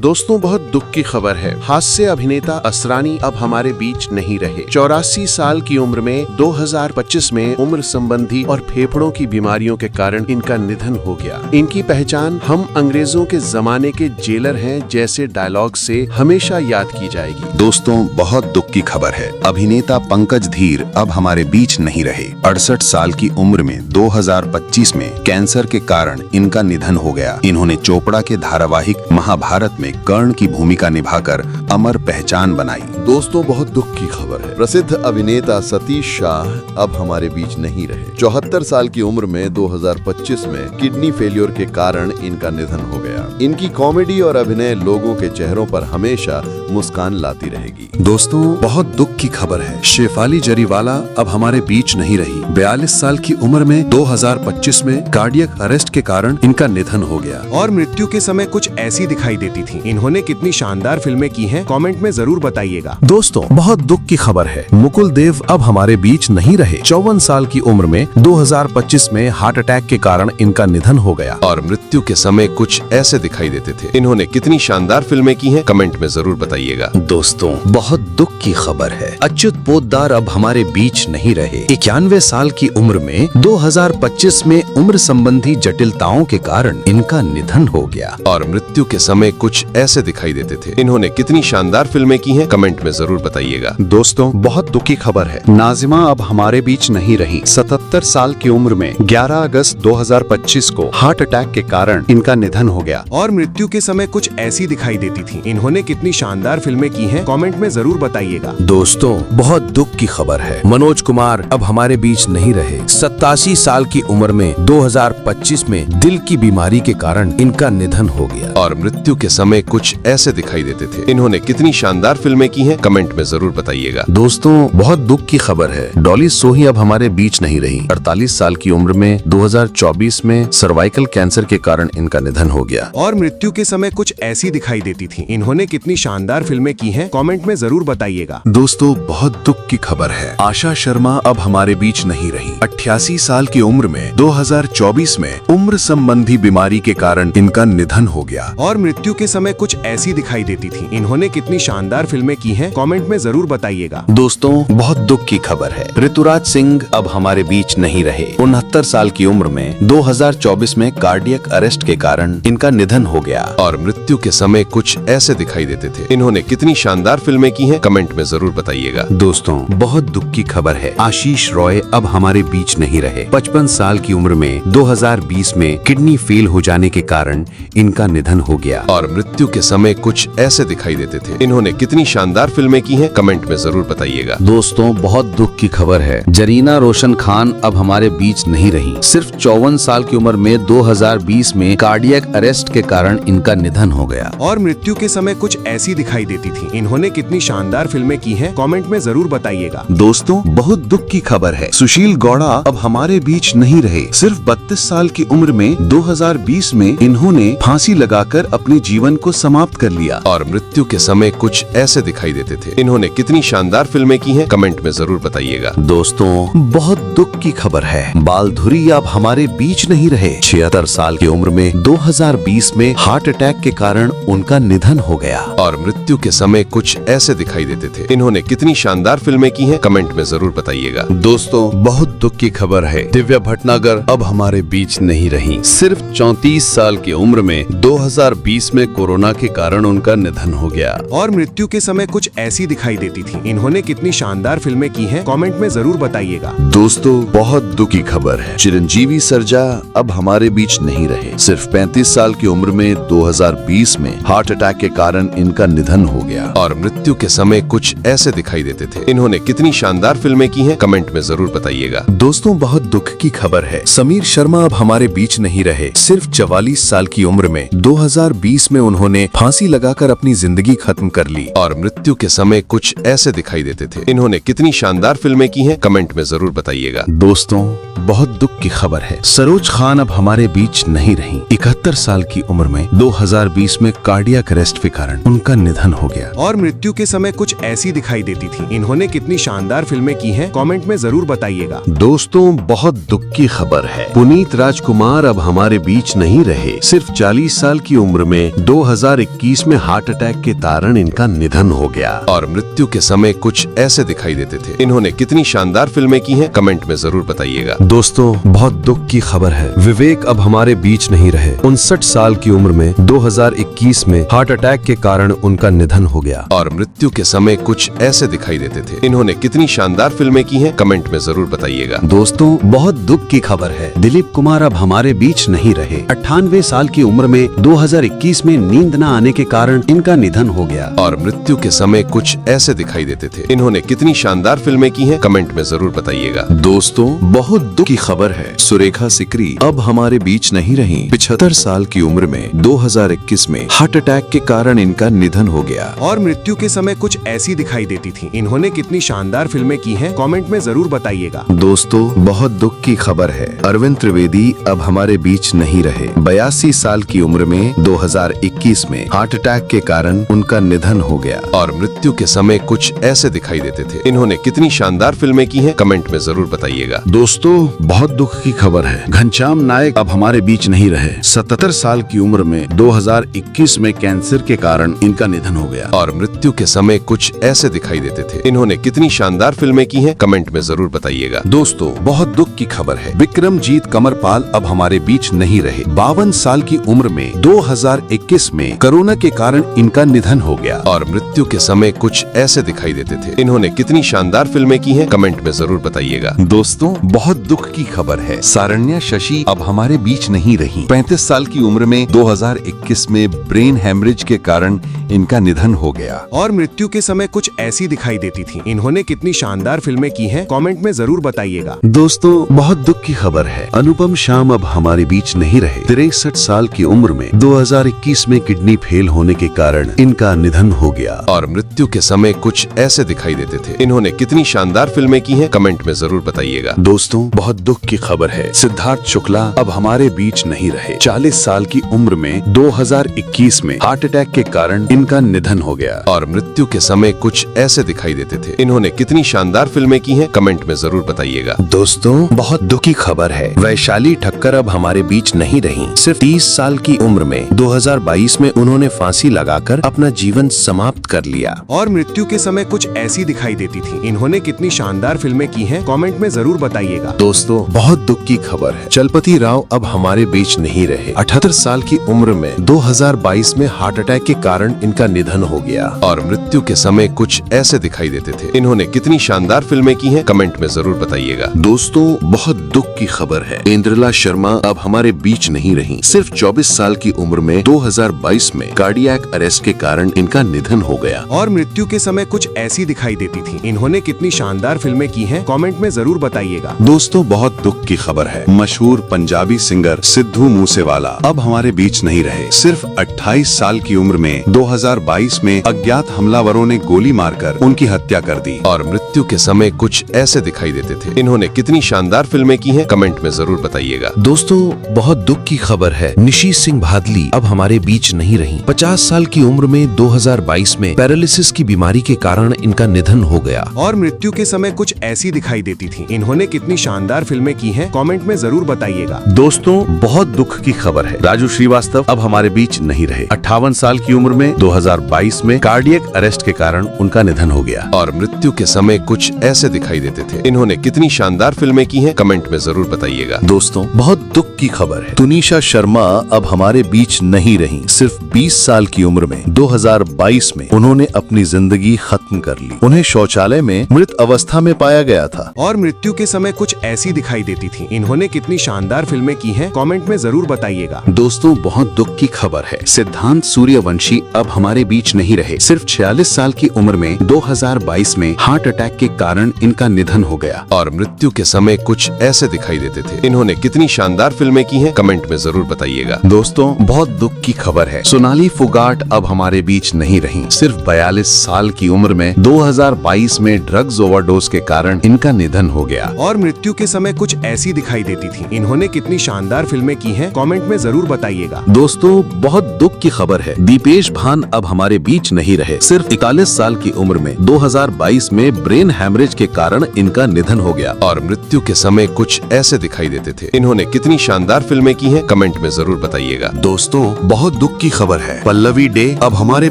दोस्तों, बहुत दुख की खबर है। हास्य अभिनेता असरानी अब हमारे बीच नहीं रहे। 84 साल की उम्र में 2025 में उम्र संबंधी और फेफड़ों की बीमारियों के कारण इनका निधन हो गया। इनकी पहचान हम अंग्रेजों के जमाने के जेलर हैं जैसे डायलॉग से हमेशा याद की जाएगी। दोस्तों, बहुत दुख की खबर है। अभिनेता पंकज धीर अब हमारे बीच नहीं रहे। 68 साल की उम्र में 2025 में कैंसर के कारण इनका निधन हो गया। इन्होंने चोपड़ा के धारावाहिक महाभारत में कर्ण की भूमिका निभाकर अमर पहचान बनाई। दोस्तों, बहुत दुख की खबर है। प्रसिद्ध अभिनेता सतीश शाह अब हमारे बीच नहीं रहे। 74 साल की उम्र में 2025 में किडनी फेलियर के कारण इनका निधन हो गया। इनकी कॉमेडी और अभिनय लोगों के चेहरों पर हमेशा मुस्कान लाती रहेगी। दोस्तों, बहुत दुख की खबर है। शेफाली जरीवाला अब हमारे बीच नहीं रही। 42 साल की उम्र में 2025 में कार्डियक अरेस्ट के कारण इनका निधन हो गया और मृत्यु के समय कुछ ऐसी दिखाई देती थी। इन्होंने कितनी शानदार फिल्में की हैं, कमेंट में जरूर बताइएगा। दोस्तों, बहुत दुख की खबर है। मुकुल देव अब हमारे बीच नहीं रहे। 54 साल की उम्र में 2025 में हार्ट अटैक के कारण इनका निधन हो गया और मृत्यु के समय कुछ ऐसे दिखाई देते थे। इन्होंने कितनी शानदार फिल्में की हैं, कमेंट में जरूर बताइएगा। दोस्तों, बहुत दुख की खबर है। अच्युत पोद्दार अब हमारे बीच नहीं रहे। 91 साल की उम्र में 2025 में उम्र संबंधी जटिलताओं के कारण इनका निधन हो गया और मृत्यु के समय कुछ ऐसे दिखाई देते थे। इन्होंने कितनी शानदार फिल्में की हैं, कमेंट में जरूर बताइएगा। दोस्तों, बहुत दुखी खबर है। नाजिमा अब हमारे बीच नहीं रही। 77 साल की उम्र में 11 अगस्त 2025 को हार्ट अटैक के कारण इनका निधन हो गया और मृत्यु के समय कुछ ऐसी दिखाई देती थी। इन्होंने कितनी शानदार फिल्में की हैं, कमेंट में जरूर बताइएगा। दोस्तों, बहुत दुख की खबर है। मनोज कुमार अब हमारे बीच नहीं रहे। 87 साल की उम्र में 2025 में दिल की बीमारी के कारण इनका निधन हो गया और मृत्यु के समय कुछ ऐसे दिखाई देते थे। इन्होंने कितनी शानदार फिल्में की हैं, कमेंट में जरूर बताइएगा। दोस्तों, बहुत दुख की खबर है। डॉली सोही अब हमारे बीच नहीं रही। 48 साल की उम्र में 2024 में सर्वाइकल कैंसर के कारण इनका निधन हो गया और मृत्यु के समय कुछ ऐसी दिखाई देती थी। इन्होंने कितनी शानदार फिल्में की हैं, कमेंट में जरूर बताइएगा। दोस्तों, बहुत दुख की खबर है। आशा शर्मा अब हमारे बीच नहीं रही। 88 साल की उम्र में 2024 में उम्र संबंधी बीमारी के कारण इनका निधन हो गया और मृत्यु के समय कुछ ऐसी दिखाई देती थी। इन्होंने कितनी शानदार फिल्में की हैं, कमेंट में जरूर बताइएगा। दोस्तों, बहुत दुख की खबर है। ऋतुराज सिंह अब हमारे बीच नहीं रहे। 69 साल की उम्र में 2024 में कार्डियक अरेस्ट के कारण इनका निधन हो गया और मृत्यु के समय कुछ ऐसे दिखाई देते थे। इन्होंने कितनी शानदार फिल्में की हैं, कमेंट में जरूर बताइएगा। दोस्तों, बहुत दुख की खबर है। आशीष रॉय अब हमारे बीच नहीं रहे। 55 साल की उम्र में 2020 में किडनी फेल हो जाने के कारण इनका निधन हो गया और मृत्यु के समय कुछ ऐसे दिखाई देते थे। इन्होंने कितनी शानदार फिल्में की हैं, कमेंट में जरूर बताइएगा। दोस्तों, बहुत दुख की खबर है। जरीना रोशन खान अब हमारे बीच नहीं रही। सिर्फ 54 साल की उम्र में 2020 में कार्डियक अरेस्ट के कारण इनका निधन हो गया और मृत्यु के समय कुछ ऐसी दिखाई देती थी। इन्होंने कितनी शानदार फिल्में की हैं, कमेंट में जरूर बताइएगा। दोस्तों, बहुत दुख की खबर है। सुशील गौड़ा अब हमारे बीच नहीं रहे। सिर्फ 32 साल की उम्र में 2020 में इन्होंने फांसी लगाकर अपने जीवन को समाप्त कर लिया और मृत्यु के समय कुछ ऐसे दिखाई देते थे। इन्होंने कितनी शानदार फिल्में की हैं, कमेंट में जरूर बताइएगा। दोस्तों, बहुत दुख की खबर है। बालधुरी अब हमारे बीच नहीं रहे। 76 साल की उम्र में 2020 में हार्ट अटैक के कारण उनका निधन हो गया और मृत्यु के समय कुछ ऐसे दिखाई देते थे। इन्होंने कितनी शानदार फिल्में की हैं, कमेंट में जरूर बताइएगा। दोस्तों, बहुत दुख की खबर है। दिव्या भटनागर अब हमारे बीच नहीं रही। सिर्फ 34 साल की उम्र में 2020 में कोरोना के कारण उनका निधन हो गया और मृत्यु के समय कुछ ऐसी दिखाई देती थी। इन्होंने कितनी शानदार फिल्में की हैं, कमेंट में जरूर बताइएगा। दोस्तों, बहुत दुख की खबर है। चिरंजीवी सरजा अब हमारे बीच नहीं रहे। सिर्फ 35 साल की उम्र में 2020 में हार्ट अटैक के कारण इनका निधन हो गया और मृत्यु के समय कुछ ऐसे दिखाई देते थे। इन्होंने कितनी शानदार फिल्में की हैं, कमेंट में जरूर बताइएगा। दोस्तों, बहुत दुख की खबर है। समीर शर्मा अब हमारे बीच नहीं रहे। सिर्फ 44 साल की उम्र में 2020 में उन्होंने फांसी लगाकर अपनी जिंदगी खत्म कर ली। और मृत्यु के समय कुछ ऐसे दिखाई देते थे। इन्होंने कितनी शानदार फिल्में की हैं, कमेंट में जरूर बताइएगा। दोस्तों, बहुत दुख की खबर है। सरोज खान अब हमारे बीच नहीं रही। 71 साल की उम्र में 2020 में कार्डियक अरेस्ट के कारण उनका निधन हो गया। और मृत्यु के समय कुछ ऐसी दिखाई देती थी। इन्होंने कितनी शानदार फिल्में की हैं, कमेंट में जरूर बताइएगा। दोस्तों, बहुत दुख की खबर है। पुनीत राजकुमार अब हमारे बीच नहीं रहे। सिर्फ 40 साल की उम्र में 2021 में हार्ट अटैक के कारण इनका निधन हो गया। और मृत्यु के समय कुछ ऐसे दिखाई देते थे। इन्होंने कितनी शानदार फिल्में की हैं, कमेंट में जरूर बताइएगा। दोस्तों, बहुत दुख की खबर है। विवेक अब हमारे बीच नहीं रहे। 59 साल की उम्र में 2021 में हार्ट अटैक के कारण उनका निधन हो गया। और मृत्यु के समय कुछ ऐसे दिखाई देते थे। इन्होंने कितनी शानदार फिल्में की हैं, कमेंट में जरूर बताइएगा। दोस्तों, बहुत दुख की खबर है। दिलीप कुमार अब हमारे बीच नहीं रहे। 98 साल की उम्र में 2021 में नींद न आने के कारण इनका निधन हो गया। और मृत्यु के समय कुछ ऐसे दिखाई देते थे। इन्होंने कितनी शानदार फिल्में की हैं, कमेंट में जरूर बताइएगा। दोस्तों, बहुत दुख की खबर है। सुरेखा सिकरी अब हमारे बीच नहीं रही। 75 साल की उम्र में 2021 में हार्ट अटैक के कारण इनका निधन हो गया। और मृत्यु के समय कुछ ऐसी दिखाई देती थी। इन्होंने कितनी शानदार फिल्में की हैं, कमेंट में जरूर बताइएगा। दोस्तों, बहुत दुख की खबर है। अरविंद त्रिवेदी अब हमारे बीच नहीं रहे। 82 साल की उम्र में 2021 में हार्ट अटैक के कारण उनका निधन हो गया। और मृत्यु के समय कुछ ऐसे दिखाई देते थे। इन्होंने कितनी शानदार फिल्में की हैं, कमेंट में जरूर बताइएगा। दोस्तों, बहुत दुख की खबर है। घनश्याम नायक अब हमारे बीच नहीं रहे। 77 साल की उम्र में 2021 में कैंसर के कारण इनका निधन हो गया। और मृत्यु के समय कुछ ऐसे दिखाई देते थे। इन्होंने कितनी शानदार फिल्में की हैं, कमेंट में जरूर बताइएगा। दोस्तों, बहुत दुख की खबर है। विक्रमजीत कमरपाल अब हमारे बीच नहीं रहे। 52 साल की उम्र में 2021 में कोरोना के कारण इनका निधन हो गया। और मृत्यु के समय कुछ ऐसे दिखाई देते थे। इन्होंने कितनी शानदार फिल्में की हैं, कमेंट में जरूर बताइएगा। दोस्तों, बहुत दुख की खबर है। सारण्या शशि अब हमारे बीच नहीं रही। 35 साल की उम्र में 2021 में ब्रेन हेमरेज के कारण इनका निधन हो गया। और मृत्यु के समय कुछ ऐसी दिखाई देती थी। इन्होंने कितनी शानदार फिल्में की हैं, कमेंट में जरूर बताइएगा। दोस्तों, बहुत दुख की खबर है। अनुपम शाम अब हमारे बीच नहीं रहे। 63 साल की उम्र में 2021 में किडनी फेल होने के कारण इनका निधन हो गया। और मृत्यु के समय कुछ ऐसे दिखाई देते थे। इन्होंने कितनी शानदार फिल्में की हैं, कमेंट में जरूर बताइएगा। दोस्तों, बहुत दुख की खबर है। सिद्धार्थ शुक्ला अब हमारे बीच नहीं रहे। 40 साल की उम्र में 2021 में हार्ट अटैक के कारण इनका निधन हो गया। और मृत्यु के समय कुछ ऐसे दिखाई देते थे। इन्होंने कितनी शानदार फिल्में की हैं, कमेंट में जरूर बताइएगा। दोस्तों, बहुत दुख की खबर है। वैशाली ठक्कर अब हमारे बीच नहीं रही। सिर्फ 30 साल की उम्र में 2022 में उन्होंने फांसी लगाकर अपना जीवन समाप्त कर लिया। और मृत्यु के समय कुछ ऐसी दिखाई देती थी। इन्होंने कितनी शानदार फिल्में की हैं, कमेंट में जरूर बताइएगा। दोस्तों, बहुत दुख की खबर है। चलपति राव अब हमारे बीच नहीं रहे। 78 साल की उम्र में 2022 में हार्ट अटैक के कारण इनका निधन हो गया। और मृत्यु के समय कुछ ऐसे दिखाई देते थे। इन्होंने कितनी शानदार फिल्में की हैं, कमेंट में जरूर बताइएगा। दोस्तों, बहुत दुख की खबर है। इंद्रला शर्मा अब हमारे बीच नहीं रही। सिर्फ 24 साल की उम्र में 2022 में कार्डियक अरेस्ट के कारण इनका निधन हो गया। और मृत्यु के समय कुछ ऐसी दिखाई देती थी। इन्होंने कितनी शानदार फिल्में की हैं, कमेंट में जरूर बताइएगा। दोस्तों, बहुत दुख की खबर है। मशहूर पंजाबी सिंगर सिद्धू मूसेवाला अब हमारे बीच नहीं रहे। सिर्फ 28 साल की उम्र में 2022 में अज्ञात हमलावरों ने गोली मारकर उनकी हत्या कर दी। और मृत्यु के समय कुछ ऐसे दिखाई देते थे। इन्होंने कितनी शानदार फिल्में की हैं, कमेंट में जरूर बताइएगा। दोस्तों, बहुत दुख की खबर है। निशी सिंह भादली अब हमारे बीच नहीं रही। 50 साल की उम्र में 2022 में पैरालिसिस की बीमारी के कारण इनका निधन हो गया। और मृत्यु के समय कुछ ऐसी दिखाई देती थी। इन्होंने कितनी शानदार फिल्में की हैं, कमेंट में जरूर बताइएगा। दोस्तों, बहुत दुख की खबर है। राजू श्रीवास्तव अब हमारे बीच नहीं रहे। 58 साल की उम्र में 2022 में कार्डियक अरेस्ट के कारण उनका निधन हो गया। और मृत्यु के समय कुछ ऐसे दिखाई देते थे। इन्होंने कितनी शानदार फिल्में की हैं, कमेंट में जरूर बताइएगा। दोस्तों, बहुत दुख की खबर है। तुनिशा शर्मा अब हमारे बीच नहीं रही। सिर्फ 20 साल की उम्र में 2022 में उन्होंने अपनी जिंदगी खत्म कर ली। उन्हें शौचालय में मृत अवस्था में पाया गया था। और मृत्यु के समय कुछ ऐसी दिखाई देती थी। इन्होंने कितनी शानदार फिल्में की हैं, कमेंट में जरूर बताइएगा। दोस्तों, बहुत दुख की खबर है। सिद्धांत सूर्यवंशी अब हमारे बीच नहीं रहे। सिर्फ 46 साल की उम्र में 2022 में हार्ट अटैक के कारण इनका निधन हो गया। और मृत्यु के समय कुछ ऐसे दिखाई देते थे। इन्होंने कितनी शानदार फिल्में की हैं, कमेंट में जरूर बताइएगा। दोस्तों, बहुत दुख की खबर है। सोनाली फोगाट अब हमारे बीच नहीं रहीं। सिर्फ 42 साल की उम्र में 2022 में ड्रग्स ओवरडोज के कारण इनका निधन हो गया। और मृत्यु के समय कुछ ऐसी दिखाई देती थी। इन्होंने कितनी शानदार फिल्में की हैं, कमेंट में जरूर बताइएगा। दोस्तों, बहुत दुख की खबर है। दीपेश भान अब हमारे बीच नहीं रहे। सिर्फ 41 साल की उम्र में 2022 में ब्रेन हैमरेज के कारण इनका निधन हो गया। और मृत्यु के समय कुछ ऐसे दिखाई देते थे। इन्होंने कितनी शानदार फिल्में की हैं, कमेंट में जरूर बताइएगा। दोस्तों, बहुत दुख की खबर है। पल्लवी डे अब हमारे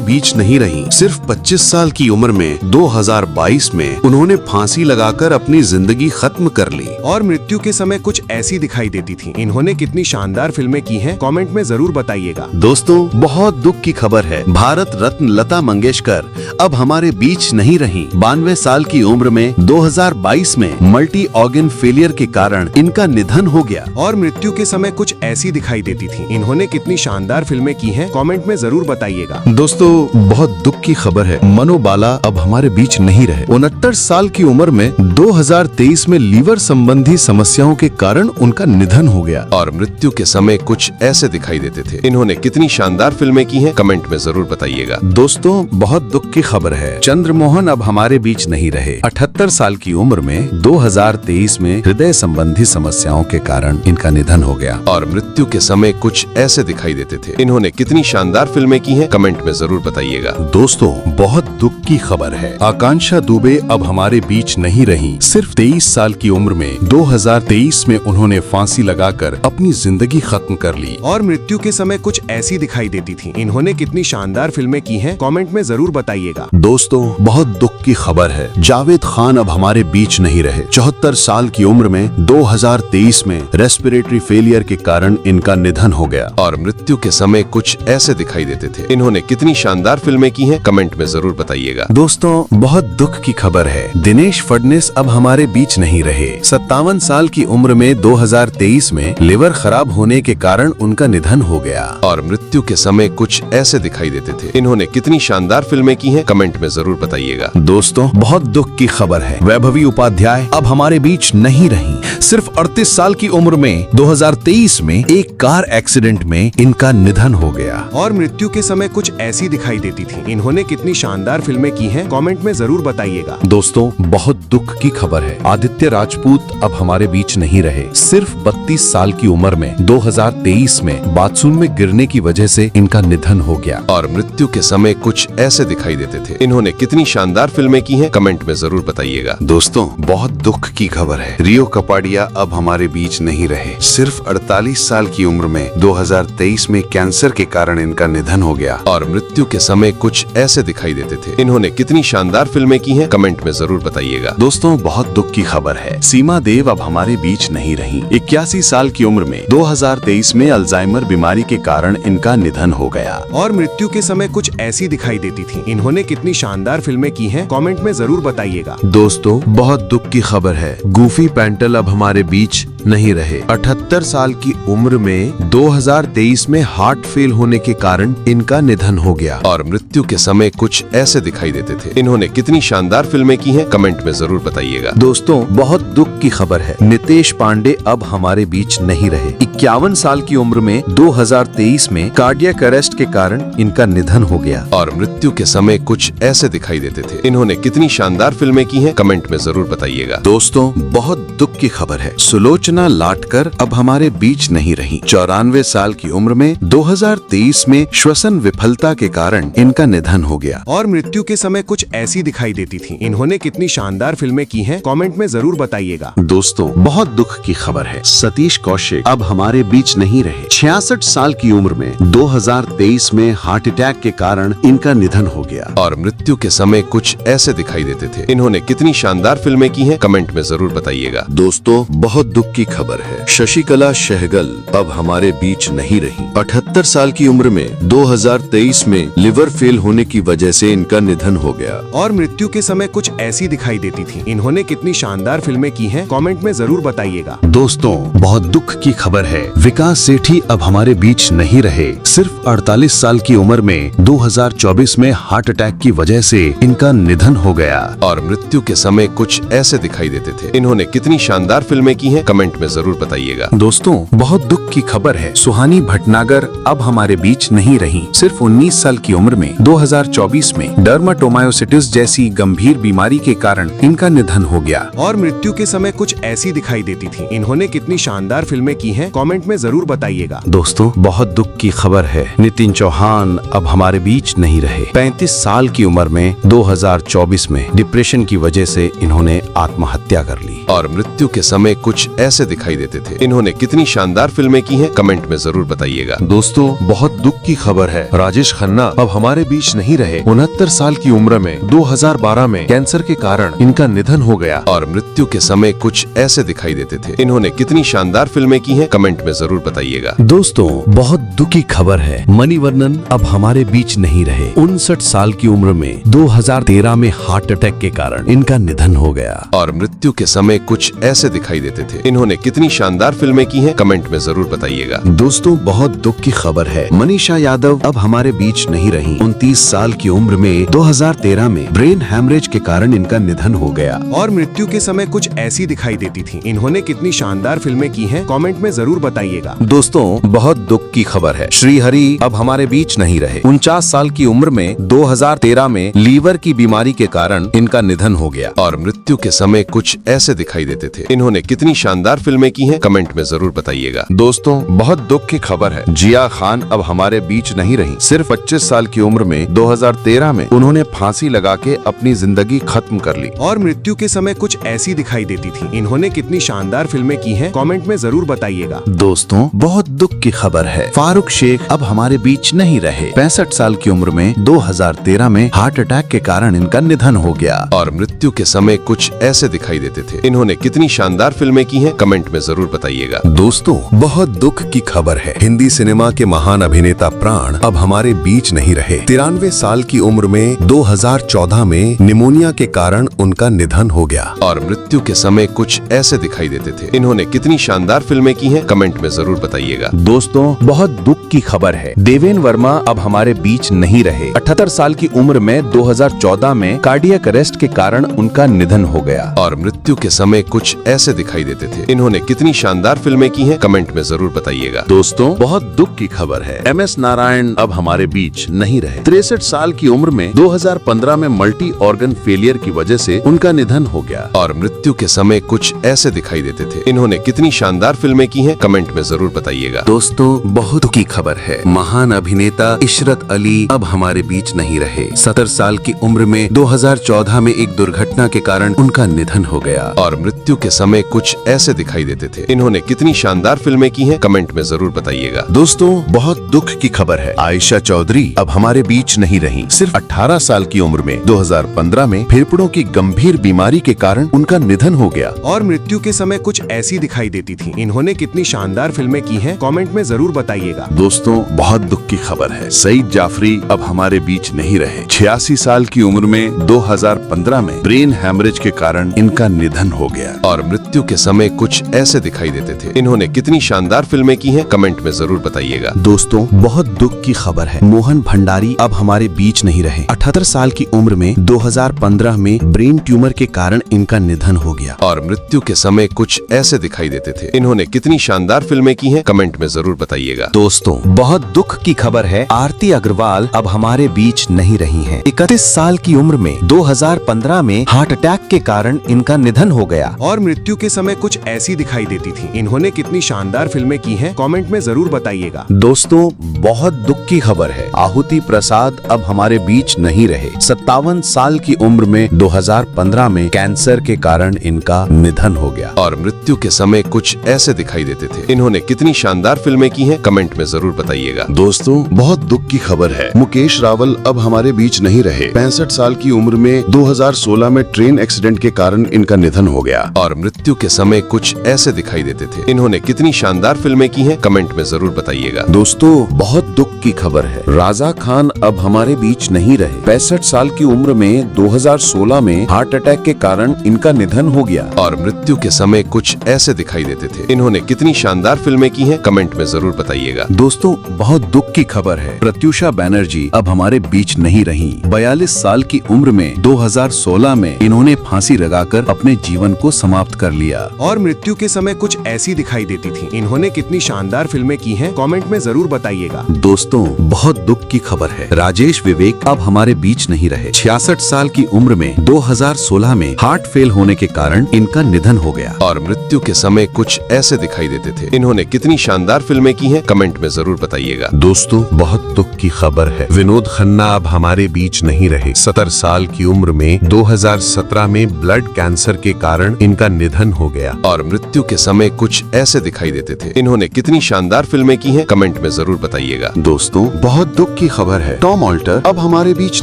बीच नहीं रही। सिर्फ 25 साल की उम्र में 2022 में उन्होंने फांसी लगाकर अपनी जिंदगी खत्म कर ली। और मृत्यु के समय कुछ ऐसी दिखाई देती थी। इन्होंने कितनी शानदार फिल्में की हैं, कमेंट में जरूर बताइएगा। दोस्तों, बहुत दुख की खबर है। भारत रत्न लता मंगेशकर अब हमारे बीच नहीं रही। 92 साल की उम्र में 2022 में मल्टी ऑर्गन फेलियर के कारण इनका निधन हो गया। और मृत्यु के समय कुछ ऐसी दिखाई देती थी। इन्होंने कितनी शानदार फिल्में की हैं, कमेंट में जरूर बताइएगा। दोस्तों, बहुत दुख की खबर है। मनोबाला अब हमारे बीच नहीं रहे। 69 साल की उम्र में 2023 में लीवर संबंधी समस्याओं के कारण उनका निधन हो गया। और मृत्यु के समय कुछ ऐसे दिखाई देते थे। इन्होंने कितनी शानदार फिल्में की हैं, कमेंट में जरूर बताइएगा। दोस्तों, बहुत दुख की खबर है। चंद्रमोहन अब हमारे बीच नहीं रहे। 78 साल की उम्र में 2023 में हृदय संबंधी समस्याओं के कारण इनका निधन हो गया। और मृत्यु के समय कुछ ऐसे दिखाई देते थे। इन्होंने कितनी शानदार फिल्में की हैं, कमेंट में जरूर बताइएगा। दोस्तों, बहुत दुख की खबर है। आकांक्षा दुबे अब हमारे बीच नहीं रही। सिर्फ 23 साल की उम्र में 2023 में उन्होंने फांसी लगाकर अपनी जिंदगी खत्म कर ली। और मृत्यु के समय कुछ ऐसी दिखाई देती थी। इन्होंने कितनी शानदार फिल्में की हैं, कमेंट में जरूर बताइएगा। दोस्तों, बहुत दुख की खबर है। जावेद खान अब हमारे बीच नहीं रहे। 74 साल की उम्र में 2023 में रेस्पिरेटरी फेलियर के कारण इनका निधन हो गया। और मृत्यु के समय कुछ ऐसे दिखाई देते थे। इन्होंने कितनी शानदार फिल्में की हैं, कमेंट में जरूर बताइएगा। दोस्तों, बहुत दुख की खबर है। दिनेश फडणवीस अब हमारे बीच नहीं रहे। 57 साल की उम्र में 2023 में लिवर खराब होने के कारण उनका निधन हो गया। और मृत्यु के समय कुछ ऐसे दिखाई देते थे। इन्होंने कितनी शानदार फिल्में की हैं, कमेंट में जरूर बताइएगा। दोस्तों, बहुत दुख की खबर है। वैभवी उपाध्याय अब हमारे बीच नहीं रही। सिर्फ 38 साल की उम्र में 2023 में एक कार एक्सीडेंट में इनका निधन हो गया। और मृत्यु के समय कुछ ऐसी दिखाई देती थी। इन्होंने कितनी शानदार फिल्में की हैं, कमेंट में जरूर बताइएगा। दोस्तों, बहुत दुख की खबर है। आदित्य राजपूत अब हमारे बीच नहीं रहे। सिर्फ 32 साल की उम्र में 2023 में बाथरूम में गिरने की वजह से इनका निधन हो गया। और मृत्यु के समय कुछ ऐसे दिखाई देते थे। इन्होंने कितनी शानदार फिल्में की हैं, कमेंट में जरूर बताइएगा। दोस्तों, बहुत दुख की खबर है। रियो कपाडिया अब हमारे बीच नहीं रहे। सिर्फ 48 साल की उम्र में 2023 में कैंसर के कारण इनका निधन हो गया। और मृत्यु के समय कुछ ऐसे दिखाई देते थे। इन्होंने कितनी शानदार फिल्में की हैं, कमेंट में जरूर बताइएगा। दोस्तों, बहुत दुख की खबर है। सीमा देव अब हमारे बीच नहीं रही। 81 साल की उम्र में 2023 में अल्जाइमर बीमारी के कारण इनका निधन हो गया। और मृत्यु के समय कुछ ऐसी दिखाई देती थी। इन्होंने कितनी शानदार फिल्में की हैं, कमेंट में जरूर बताइएगा। दोस्तों, बहुत दुख की खबर है। गूफी पेंटल अब हमारे बीच नहीं रहे। 78 साल की उम्र में 2023 में हार्ट फेल होने के कारण इनका निधन हो गया। और मृत्यु के समय कुछ ऐसे दिखाई देते थे। इन्होंने कितनी शानदार फिल्में की हैं, कमेंट में जरूर बताइएगा। दोस्तों, बहुत दुख की खबर है। नितेश पांडे अब हमारे बीच नहीं रहे। 51 साल की उम्र में 2023 में कार्डियक अरेस्ट के कारण इनका निधन हो गया। और मृत्यु के समय कुछ ऐसे दिखाई देते थे। इन्होंने कितनी शानदार फिल्में की हैं, कमेंट में जरूर बताइएगा। दोस्तों, बहुत दुख की खबर है। सुलोचना लाटकर अब हमारे बीच नहीं रही। 94 साल की उम्र में 2023 में श्वसन विफलता के कारण इनका निधन हो गया। और मृत्यु के समय कुछ ऐसी दिखाई देती थी। इन्होंने कितनी शानदार फिल्में की हैं, कमेंट में जरूर बताइएगा। दोस्तों, बहुत दुख की खबर है। सतीश कौशिक अब हमारे बीच नहीं रहे। 66 साल की उम्र में 2023 में हार्ट अटैक के कारण इनका निधन हो गया। और मृत्यु के समय कुछ ऐसे दिखाई देते थे। इन्होंने कितनी शानदार फिल्में की हैं, कमेंट में जरूर बताइएगा। दोस्तों, बहुत दुख की खबर है। शशिकला सहगल अब हमारे बीच नहीं रही। 78 साल की उम्र में 2023 में लिवर फेल होने की वजह से इनका निधन हो गया। और मृत्यु के समय कुछ ऐसी दिखाई देती थी। इन्होंने कितनी शानदार फिल्में की हैं, कमेंट में जरूर बताइएगा। दोस्तों, बहुत दुख की खबर है। विकास सेठी अब हमारे बीच नहीं रहे। सिर्फ 48 साल की उम्र में 2024 में हार्ट अटैक की वजह से इनका निधन हो गया। और मृत्यु के समय कुछ ऐसे दिखाई देते थे। इन्होंने कितनी शानदार फिल्में की हैं, कमेंट में जरूर बताइएगा। दोस्तों, बहुत दुख की खबर है। सुहानी भटनागर अब हमारे बीच नहीं रही। सिर्फ 19 साल साल की उम्र में 2024 में डर्माटोमायोसिटिस जैसी गंभीर बीमारी के कारण इनका निधन हो गया। और मृत्यु के समय कुछ ऐसी दिखाई देती थी। इन्होंने कितनी शानदार फिल्में की हैं, कमेंट में जरूर बताइएगा। दोस्तों, बहुत दुख की खबर है, नितिन चौहान अब हमारे बीच नहीं रहे। 35 साल की उम्र में 2024 में डिप्रेशन की वजह से इन्होंने आत्महत्या कर ली। और मृत्यु के समय कुछ ऐसे दिखाई देते थे। इन्होंने कितनी शानदार फिल्में की हैं, कमेंट में जरूर बताइएगा। दोस्तों, बहुत दुख की खबर है, राजेश खन्ना अब हमारे बीच नहीं रहे। 69 साल की उम्र में 2012 में कैंसर के कारण इनका निधन हो गया। और मृत्यु के समय कुछ ऐसे दिखाई देते थे। इन्होंने कितनी शानदार फिल्में की हैं, कमेंट में जरूर बताइएगा। दोस्तों, बहुत दुखी खबर है, मणिवन्नन अब हमारे बीच नहीं रहे। 59 साल की उम्र में 2013 में हार्ट अटैक के कारण इनका निधन हो गया। और मृत्यु के समय कुछ ऐसे दिखाई देते थे। इन्होंने कितनी शानदार फिल्में की हैं, कमेंट में जरूर बताइएगा। दोस्तों, बहुत दुख की खबर है, मनीषा यादव अब हमारे बीच नहीं रही। 29 साल की उम्र में 2013 में ब्रेन हैमरेज के कारण इनका निधन हो गया। और मृत्यु के समय कुछ ऐसी दिखाई देती थी। इन्होंने कितनी शानदार फिल्में की हैं, कमेंट में जरूर बताइएगा। दोस्तों, बहुत दुख की खबर है, श्रीहरि अब हमारे बीच नहीं रहे। 49 साल की उम्र में 2013 में लीवर की बीमारी के कारण इनका निधन हो गया। और मृत्यु के समय कुछ ऐसे दिखाई देते थे। इन्होंने कितनी शानदार फिल्में की हैं, कमेंट में जरूर बताइएगा। दोस्तों, बहुत दुख की खबर है, जिया खान अब हमारे बीच नहीं रही। सिर्फ 25 साल की उम्र में 2013 में उन्होंने फांसी लगा के अपनी जिंदगी खत्म कर ली। और मृत्यु के समय कुछ ऐसी दिखाई देती थी। इन्होंने कितनी शानदार फिल्में की हैं, कमेंट में जरूर बताइएगा। दोस्तों, बहुत दुख की खबर है, फारूक शेख अब हमारे बीच नहीं रहे। 65 साल की उम्र में 2013 में हार्ट अटैक के कारण इनका निधन हो गया। और मृत्यु के समय कुछ ऐसे दिखाई देते थे। इन्होंने कितनी शानदार फिल्में की हैं, कमेंट में जरूर बताइएगा। दोस्तों, बहुत दुख की खबर है, हिंदी सिनेमा के महान अभिनेता प्राण अब हमारे बीच नहीं रहे। 93 साल की उम्र में 2014 में निमोनिया के कारण उनका निधन हो गया। और मृत्यु के समय कुछ ऐसे दिखाई देते थे। इन्होंने कितनी शानदार फिल्में की हैं, कमेंट में जरूर बताइएगा। दोस्तों, बहुत दुख की खबर है, देवेन वर्मा अब हमारे बीच नहीं रहे। 78 साल की उम्र में 2014 में कार्डियक अरेस्ट के कारण उनका निधन हो गया। और मृत्यु के समय कुछ ऐसे दिखाई देते थे। इन्होंने कितनी शानदार फिल्में की हैं, कमेंट में जरूर बताइएगा। दोस्तों, बहुत दुख की खबर है, MS नारायण अब हमारे बीच नहीं रहे। 63 साल की उम्र में 2015 में मल्टी ऑर्गन फेलियर की वजह से उनका निधन हो गया। और मृत्यु के समय कुछ ऐसे दिखाई देते थे। इन्होंने कितनी शानदार फिल्में की हैं, कमेंट में जरूर बताइएगा। दोस्तों, बहुत की खबर है, महान अभिनेता इशरत अली अब हमारे बीच नहीं रहे। 70 साल की उम्र में 2014 में एक दुर्घटना के कारण उनका निधन हो गया। और मृत्यु के समय कुछ ऐसे दिखाई देते थे। इन्होंने कितनी शानदार फिल्में की हैं, कमेंट में जरूर बताइएगा। दोस्तों, बहुत दुख की खबर है, आयशा चौधरी अब हमारे बीच नहीं रही। सिर्फ 18 साल की उम्र में 2015 में फेफड़ों की गंभीर बीमारी के कारण उनका निधन हो गया। और मृत्यु के समय कुछ ऐसी दिखाई देती थी। इन्होंने कितनी शानदार फिल्में की हैं, कमेंट में जरूर बताइएगा। दोस्तों, बहुत दुख की खबर है, सईद जाफरी अब हमारे बीच नहीं रहे। 86 साल की उम्र में 2015 में ब्रेन हैमरेज के कारण इनका निधन हो गया। और मृत्यु के समय कुछ ऐसे दिखाई देते थे। इन्होंने कितनी शानदार फिल्में की हैं, कमेंट में जरूर बताइएगा। दोस्तों, बहुत दुख की खबर है, मोहन भंडारी अब हमारे बीच नहीं रहे। 78 साल की उम्र में 2015 में ब्रेन ट्यूमर के कारण इनका निधन हो गया। और मृत्यु के समय कुछ ऐसे दिखाई देते थे। इन्होंने कितनी शानदार फिल्में की हैं, कमेंट में जरूर बताइएगा। दोस्तों, बहुत दुख की खबर है, आरती अग्रवाल अब हमारे बीच नहीं रही हैं। 31 साल की उम्र में 2015 में हार्ट अटैक के कारण इनका निधन हो गया। और मृत्यु के समय कुछ ऐसी दिखाई देती थी। इन्होंने कितनी शानदार फिल्में की हैं, कमेंट में जरूर बताइएगा। दोस्तों, बहुत दुख की खबर है, आहुति प्रसाद अब हमारे बीच नहीं रहे। 57 साल की उम्र में 2015 में कैंसर के कारण इनका निधन हो गया। और मृत्यु के समय कुछ ऐसे दिखाई देते थे। इन्होंने कितनी शानदार फिल्में की हैं, कमेंट में जरूर बताइएगा। दोस्तों, बहुत दुख की खबर है, मुकेश रावल अब हमारे बीच नहीं रहे। 65 साल की उम्र में 2016 में ट्रेन एक्सीडेंट के कारण इनका निधन हो गया। और मृत्यु के समय कुछ ऐसे दिखाई देते थे। इन्होंने कितनी शानदार फिल्में की हैं, कमेंट में जरूर बताइएगा। दोस्तों, बहुत दुख की खबर है, राजा खान अब हमारे बीच नहीं रहे। 65 साल की उम्र में 2016 में हार्ट अटैक के कारण इनका निधन हो गया। और मृत्यु के समय कुछ ऐसे दिखाई देते थे। इन्होंने कितनी शानदार फिल्में की हैं, कमेंट में जरूर बताइएगा। दोस्तों, बहुत दुख की खबर है, प्रत्युषा बैनर्जी अब हमारे बीच नहीं रही। 42 साल की उम्र में 2016 में इन्होंने फांसी लगाकर अपने जीवन को समाप्त कर लिया। और मृत्यु के समय कुछ ऐसी दिखाई देती थी। इन्होंने कितनी शानदार फिल्में की हैं, कमेंट में जरूर बताइएगा। दोस्तों, बहुत दुख की खबर है। राजेश विवेक अब हमारे बीच नहीं रहे। 66 साल की उम्र में 2016 में हार्ट फेल होने के कारण इनका निधन हो गया और मृत्यु के समय कुछ ऐसे दिखाई देते थे। इन्होंने कितनी शानदार फिल्में की हैं, कमेंट में जरूर बताइएगा। दोस्तों, बहुत दुख की खबर है। विनोद खन्ना अब हमारे बीच नहीं रहे। 70 साल की उम्र में 2017 में ब्लड कैंसर के कारण इनका निधन हो गया और मृत्यु के समय कुछ ऐसे दिखाई देते थे। इन्होंने कितनी शानदार फिल्में की हैं, कमेंट में जरूर बताइएगा। दोस्तों, बहुत दुख की खबर है। टॉम ऑल्टर अब हमारे बीच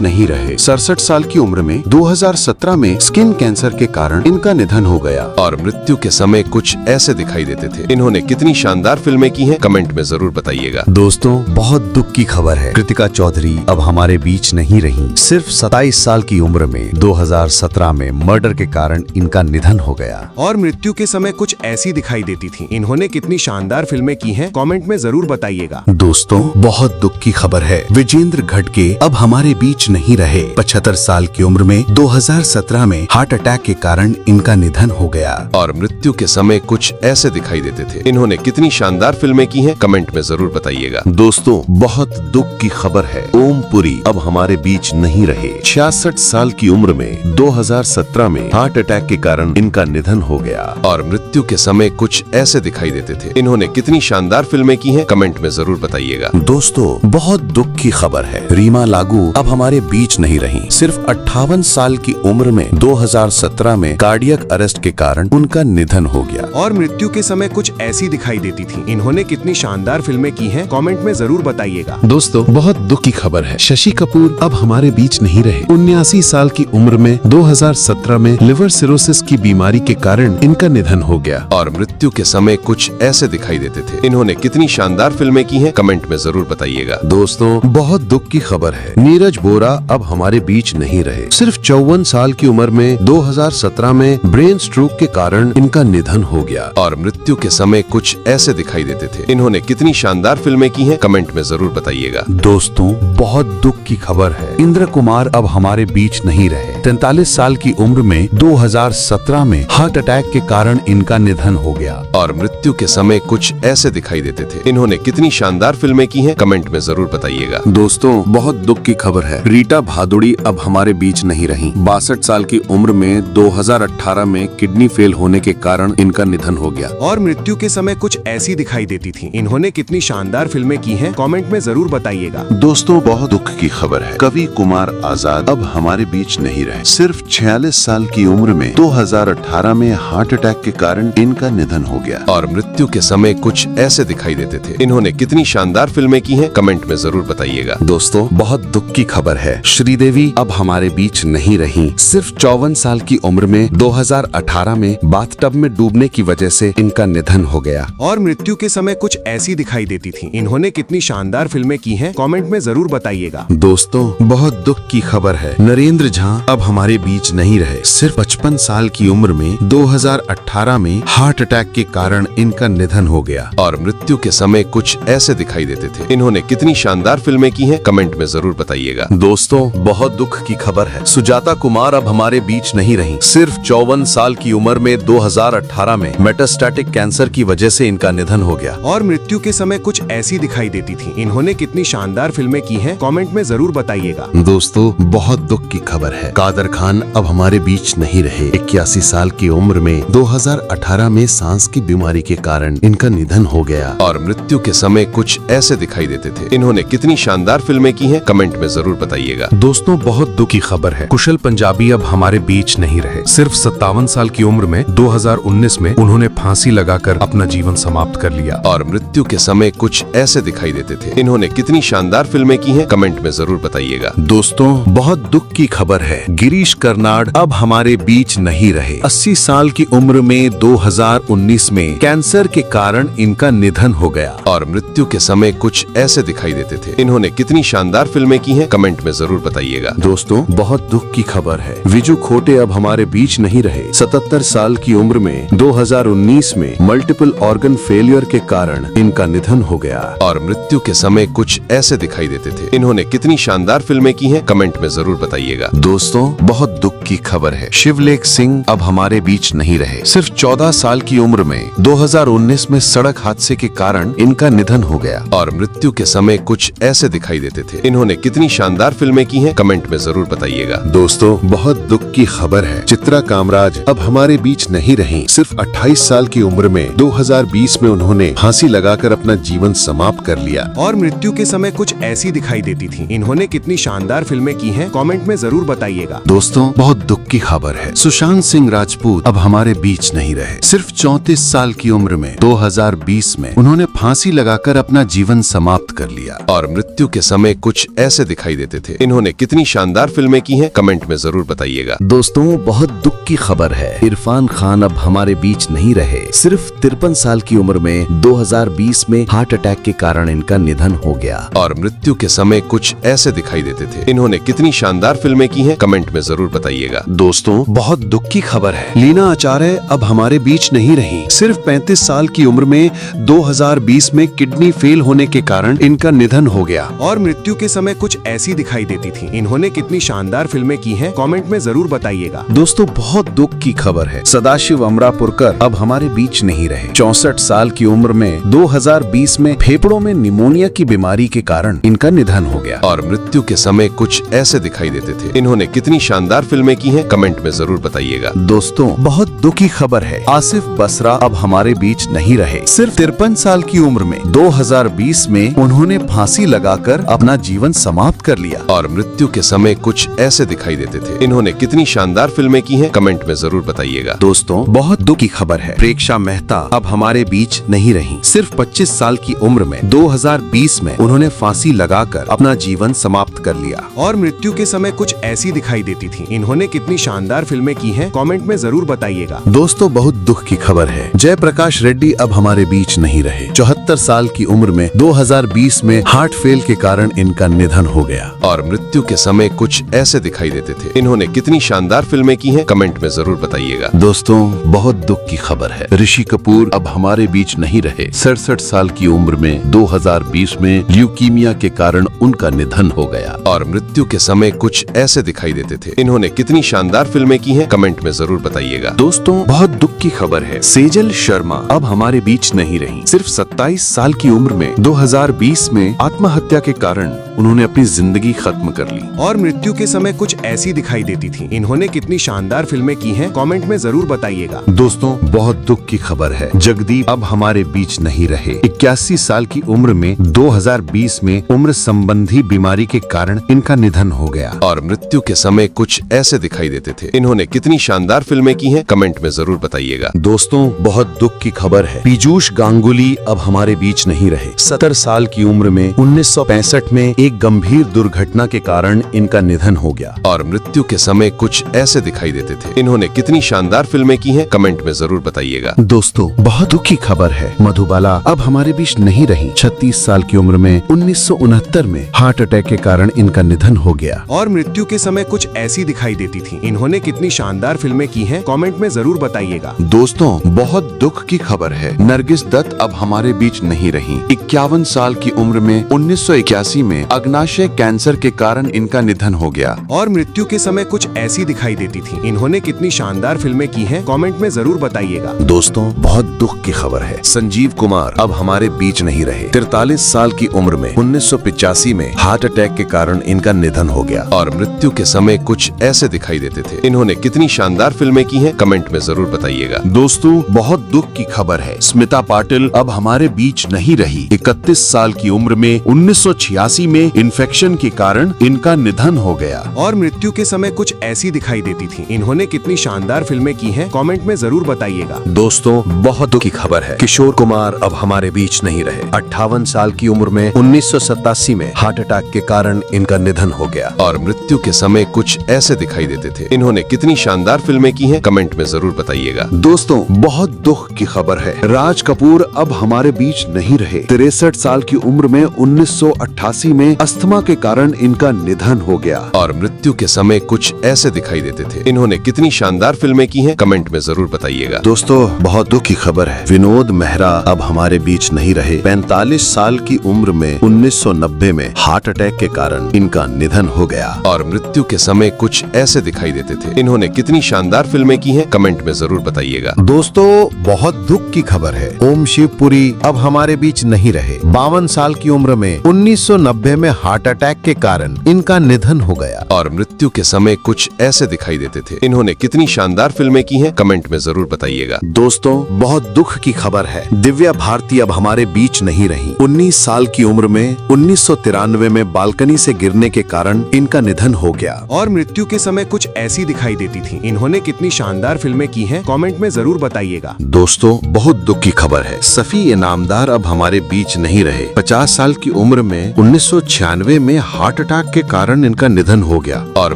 नहीं रहे। 67 साल की उम्र में 2017 में स्किन कैंसर के कारण इनका निधन हो गया और मृत्यु के समय कुछ ऐसे दिखाई देते थे। इन्होंने कितनी शानदार फिल्में की हैं, कमेंट में जरूर बताइएगा। दोस्तों, बहुत दुख की खबर है। कृतिका चौधरी अब हमारे बीच नहीं रही। सिर्फ 27 साल की उम्र में 2017 में मर्डर के कारण इनका निधन हो गया और मृत्यु के समय कुछ ऐसी दिखाई देती थी। इन्होंने कितनी शानदार फिल्में की हैं, कमेंट में जरूर बताइएगा। दोस्तों, बहुत दुख की खबर है। विजेंद्र घटके अब हमारे बीच नहीं रहे। 75 साल की उम्र में 2017 में हार्ट अटैक के कारण इनका निधन हो गया और मृत्यु के समय कुछ ऐसे दिखाई देते थे। इन्होंने कितनी शानदार फिल्में की हैं, कमेंट में जरूर बताइएगा। दोस्तों, बहुत दुख की खबर है। ओम पुरी अब हमारे बीच नहीं रहे। 66 साल की उम्र में 2017 में हार्ट अटैक के कारण इनका निधन हो गया और मृत्यु के समय कुछ ऐसे दिखाई देते थे। इन्होंने कितनी शानदार फिल्में की हैं, कमेंट में जरूर बताइएगा। दोस्तों, बहुत दुख की खबर है। रीमा लागू अब हमारे बीच नहीं रही। सिर्फ 58 साल की उम्र में 2017 में कार्डियक अरेस्ट के कारण उनका निधन हो गया और मृत्यु के समय कुछ ऐसी दिखाई देती थी। इन्होंने कितनी शानदार फिल्में की हैं, कमेंट में जरूर बताइएगा। दोस्तों, बहुत दुख की खबर है। शशि कपूर अब हमारे बीच नहीं रहे। 79 साल की उम्र में 2017 में लिवर सिरोसिस की बीमारी के कारण इनका निधन हो गया और मृत्यु के समय कुछ ऐसे दिखाई देते थे। इन्होंने कितनी शानदार फिल्में की हैं, कमेंट में जरूर बताइएगा। दोस्तों, बहुत दुख की खबर है। नीरज बोरा अब हमारे बीच नहीं रहे। सिर्फ 54 साल की उम्र में 2017 में ब्रेन स्ट्रोक के कारण इनका निधन हो गया और मृत्यु के समय कुछ ऐसे दिखाई देते थे। इन्होंने कितनी शानदार फिल्में की हैं, कमेंट में जरूर बताइएगा। दोस्तों, बहुत दुख की खबर है। इंद्र कुमार अब हमारे बीच नहीं रहे। 43 साल की उम्र में 2017 में हार्ट अटैक के कारण इनका निधन हो गया और मृत्यु के समय कुछ ऐसे दिखाई देते थे। इन्होंने कितनी शानदार फिल्में की हैं, कमेंट में जरूर बताइएगा। दोस्तों, बहुत दुख की खबर है। रीटा भादुड़ी अब हमारे बीच नहीं रही। 62 साल की उम्र में 2018 में किडनी फेल होने के कारण इनका निधन हो गया और मृत्यु के समय कुछ ऐसी दिखाई देती थी। इन्होंने कितनी शानदार फिल्में की हैं, कमेंट में जरूर बताइएगा। दोस्तों, बहुत दुख की खबर है। कवि कुमार आजाद अब हमारे बीच नहीं रहे। सिर्फ 46 साल की उम्र में 2018 में हार्ट अटैक के कारण इनका निधन हो गया और मृत्यु के समय कुछ ऐसे दिखाई देते थे। इन्होंने कितनी शानदार फिल्में की हैं, कमेंट में जरूर बताइएगा। दोस्तों, बहुत दुख की खबर है। श्रीदेवी अब हमारे बीच नहीं रही। सिर्फ 54 साल की उम्र में 2018 में बाथटब में डूबने की वजह से इनका निधन हो गया और मृत्यु के समय कुछ ऐसी दिखाई देती थी। इन्होंने कितनी शानदार फिल्में की हैं, कमेंट में जरूर बताइएगा। दोस्तों, बहुत दुख की खबर है। नरेंद्र झा अब हमारे बीच नहीं रहे। सिर्फ 55 साल की उम्र में 2018 में हार्ट अटैक के कारण इनका निधन हो गया और मृत्यु के समय कुछ ऐसे दिखाई देते थे। इन्होंने कितनी शानदार फिल्में की हैं, कमेंट में जरूर बताइएगा। दोस्तों, बहुत दुख की खबर है। सुजाता कुमार अब हमारे बीच नहीं रही। सिर्फ 54 साल की उम्र में 2018 में मेटास्टैटिक कैंसर की वजह से इनका निधन हो गया और मृत्यु के समय कुछ ऐसी दिखाई देती थी। इन्होंने कितनी शानदार फिल्में की हैं, कमेंट में जरूर बताइएगा। दोस्तों, बहुत दुख की खबर है। कादर खान अब हमारे बीच नहीं रहे। 81 साल की उम्र में 2018 में सांस की बीमारी के कारण इनका निधन हो गया और मृत्यु के समय कुछ ऐसे दिखाई देते थे। इन्होंने कितनी शानदार फिल्में की हैं, कमेंट में जरूर बताइएगा। दोस्तों, बहुत दुख की खबर है। कुशल पंजाबी अब हमारे बीच नहीं रहे। सिर्फ 57 साल की उम्र में 2019 में उन्होंने फांसी लगाकर अपना जीवन समाप्त कर लिया और मृत्यु के समय कुछ ऐसे दिखाई देते थे। इन्होंने कितनी शानदार फिल्में की हैं, कमेंट में जरूर बताइएगा। दोस्तों, बहुत दुख की खबर है। गिरीश कर्नाड अब हमारे बीच नहीं रहे। 80 साल की उम्र में 2019 में कैंसर के कारण इनका निधन हो गया और मृत्यु के समय कुछ ऐसे दिखाई देते थे। इन्होंने कितनी शानदार फिल्में की हैं, कमेंट में जरूर बताइएगा। दोस्तों, बहुत दुख की खबर है। विजू खोटे अब हमारे बीच नहीं रहे। 77 साल की उम्र में 2019 में मल्टीपल ऑर्गन फेलियर के कारण इनका निधन हो गया और मृत्यु के समय कुछ ऐसे दिखाई देते थे। इन्होंने कितनी शानदार फिल्में की हैं, कमेंट में जरूर बताइएगा। दोस्तों, बहुत दुख की खबर है। शिवलेख सिंह अब हमारे बीच नहीं रहे। सिर्फ 14 साल की उम्र में 2019 में सड़क हादसे के कारण इनका निधन हो गया और मृत्यु के समय कुछ ऐसे दिखाई देते थे। इन्होंने कितनी शानदार फिल्में की हैं, कमेंट में जरूर बताइएगा। दोस्तों, बहुत दुख की खबर है। चित्रा कामराज अब हमारे बीच नहीं रही। सिर्फ 28 साल की उम्र में 2020 में उन्होंने फांसी लगाकर अपना जीवन समाप्त कर लिया और मृत्यु के समय कुछ ऐसी दिखाई देती थी। इन्होंने कितनी शानदार फिल्में की हैं, कमेंट में जरूर बताइएगा। दोस्तों, बहुत दुख की खबर है। सुशांत सिंह राजपूत अब हमारे बीच नहीं रहे। सिर्फ 34 साल की उम्र में 2020 में उन्होंने फांसी लगाकर अपना जीवन समाप्त कर लिया और मृत्यु के समय कुछ ऐसे दिखाई देते थे। इन्होंने कितनी शानदार फिल्में की हैं, कमेंट में जरूर बताइएगा। दोस्तों, बहुत दुख की खबर है। इरफान खान अब हमारे बीच नहीं रहे। सिर्फ 53 साल की उम्र में 2020 में हार्ट अटैक के कारण इनका निधन हो गया और मृत्यु के समय कुछ ऐसे दिखाई देते थे। इन्होंने कितनी शानदार फिल्में की हैं, कमेंट में जरूर बताइएगा। दोस्तों, बहुत दुख की खबर है। लीना आचार्य अब हमारे बीच नहीं रही। सिर्फ 35 साल की उम्र में 2020 में किडनी फेल होने के कारण इनका निधन हो गया और मृत्यु के समय कुछ ऐसी दिखाई देती थी। इन्होंने कितनी शानदार फिल्में की हैं, कमेंट में जरूर बताइएगा। दोस्तों, बहुत दुख की खबर है। सदाशिव अमरापुरकर अब हमारे बीच नहीं रहे। 64 साल की उम्र में 2020 में फेफड़ों में निमोनिया की बीमारी के कारण इनका निधन हो गया और मृत्यु के समय कुछ ऐसे दिखाई देते थे। इन्होंने कितनी शानदार फिल्में की हैं, कमेंट में जरूर बताइएगा। दोस्तों, बहुत दुखी खबर है। आसिफ बसरा अब हमारे बीच नहीं रहे। सिर्फ 53 साल की उम्र में 2020 में उन्होंने फांसी लगाकर अपना जीवन समाप्त कर लिया और मृत्यु के समय कुछ ऐसे दिखाई देते थे। इन्होंने कितनी शानदार फिल्में की हैं, कमेंट में जरूर बताइएगा। दोस्तों, बहुत दुख की खबर है। प्रेक्षा मेहता अब हमारे बीच नहीं रही। सिर्फ 25 साल की उम्र में 2020 में उन्होंने फांसी लगाकर अपना जीवन समाप्त कर लिया और मृत्यु के समय कुछ ऐसी दिखाई देती थी। इन्होंने कितनी शानदार फिल्में की हैं, कमेंट में जरूर बताइएगा। दोस्तों, बहुत दुख की खबर है। जयप्रकाश रेड्डी अब हमारे बीच नहीं रहे। 74 साल की उम्र में 2020 में हार्ट फेल के कारण इनका निधन हो गया और मृत्यु के समय कुछ ऐसे दिखाई देते थे। इन्होंने कितनी शानदार फिल्में की हैं, कमेंट में जरूर बताइएगा। दोस्तों, बहुत दुख की खबर है। ऋषि कपूर अब हमारे बीच नहीं रहे। 67 साल की उम्र में 2020 में ल्यूकीमिया के कारण उनका निधन हो गया और मृत्यु के समय कुछ ऐसे दिखाई देते थे। इन्होंने कितनी शानदार फिल्में की हैं, कमेंट में जरूर बताइएगा। दोस्तों, बहुत दुख की खबर है। सेजल शर्मा अब हमारे बीच नहीं रही। सिर्फ 27 साल की उम्र में 2020 में आत्महत्या के कारण उन्होंने अपनी जिंदगी खत्म कर ली और मृत्यु के समय कुछ ऐसी दिखाई देती थी। इन्होंने कितनी शानदार फिल्में की हैं, कमेंट में जरूर बताइएगा। दोस्तों, बहुत दुख की खबर है। जगदीप अब हमारे बीच नहीं रहे। 81 साल की उम्र में 2020 में उम्र संबंधी बीमारी के कारण इनका निधन हो गया और मृत्यु के समय कुछ ऐसे दिखाई देते थे। इन्होंने कितनी शानदार फिल्में की हैं, कमेंट में जरूर बताइएगा। दोस्तों, बहुत दुख की खबर है। पीयूष गांगुली अब हमारे बीच नहीं रहे। 70 साल की उम्र में 1965 में एक गंभीर दुर्घटना के कारण इनका निधन हो गया और मृत्यु के समय कुछ ऐसे दिखाई देते थे। इन्होंने कितनी शानदार फिल्में की हैं, कमेंट में जरूर बताइएगा। दोस्तों, बहुत दुख की खबर है। मधुबाला अब हमारे बीच नहीं रही। 36 साल की उम्र में 1969 में हार्ट अटैक के कारण इनका निधन हो गया और मृत्यु के समय कुछ ऐसी दिखाई देती थी। इन्होंने कितनी शानदार फिल्में की हैं, कमेंट में जरूर बताइएगा। दोस्तों, बहुत दुख की खबर है। नरगिस दत्त अब हमारे बीच नहीं रही। 51 साल की उम्र में 1981 में अग्नाशय कैंसर के कारण इनका निधन हो गया और मृत्यु के समय कुछ ऐसी दिखाई देती थी। इन्होंने कितनी शानदार फिल्में की हैं, कमेंट में जरूर बताइएगा। दोस्तों, बहुत दुख की खबर है। संजीव कुमार अब हमारे बीच नहीं रहे। 43 साल की उम्र में 1985 में हार्ट अटैक के कारण इनका निधन हो गया और मृत्यु के समय कुछ ऐसे दिखाई देते थे। इन्होंने कितनी शानदार फिल्में की हैं, कमेंट में जरूर बताइएगा। दोस्तों, बहुत दुख की खबर है। स्मिता पाटिल अब हमारे बीच नहीं रही। 31 साल की उम्र में 1986 में इन्फेक्शन के कारण इनका निधन हो गया और मृत्यु के समय कुछ ऐसी दिखाई देती थी। इन्होंने कितनी शानदार फिल्में की हैं, कमेंट में जरूर बताइएगा। दोस्तों, बहुत दुख की खबर है। किशोर कुमार अब हमारे बीच नहीं रहे। 58 साल की उम्र में 1987 में हार्ट अटैक के कारण इनका निधन हो गया और मृत्यु के समय कुछ ऐसे दिखाई देते थे। इन्होंने कितनी शानदार फिल्में की हैं, कमेंट में जरूर बताइएगा। दोस्तों, बहुत दुख की खबर है। राज कपूर अब हमारे बीच नहीं रहे। 63 साल की उम्र में 1988 में अस्थमा के कारण इनका निधन हो गया और मृत्यु के समय कुछ ऐसे दिखाई देते थे। इन्होंने कितनी शानदार फिल्में की हैं, कमेंट में जरूर बताइएगा। दोस्तों, बहुत दुख की खबर है। विनोद मेहरा अब हमारे बीच नहीं रहे। 45 साल की उम्र में 1990 में हार्ट अटैक के कारण इनका निधन हो गया और मृत्यु के समय समय कुछ ऐसे दिखाई देते थे। इन्होंने कितनी शानदार फिल्में की हैं, कमेंट में जरूर बताइएगा। दोस्तों, बहुत दुख की खबर है। ओम शिवपुरी अब हमारे बीच नहीं रहे। 52 साल की उम्र में 1990 में हार्ट अटैक के कारण इनका निधन हो गया और मृत्यु के समय कुछ ऐसे दिखाई देते थे। इन्होंने कितनी शानदार फिल्में की हैं, कमेंट में जरूर बताइएगा। दोस्तों, बहुत दुख की खबर है। दिव्या भारती अब हमारे बीच नहीं रही। 19 साल की उम्र में 1993 में बालकनी से गिरने के कारण इनका निधन हो गया और मृत्यु के समय कुछ ऐसी दिखाई देती थी। इन्होंने कितनी शानदार फिल्में की हैं, कमेंट में जरूर बताइएगा। दोस्तों, बहुत दुख की खबर है। सफी इनामदार अब हमारे बीच नहीं रहे। 50 साल की उम्र में 1996 में हार्ट अटैक के कारण इनका निधन हो गया और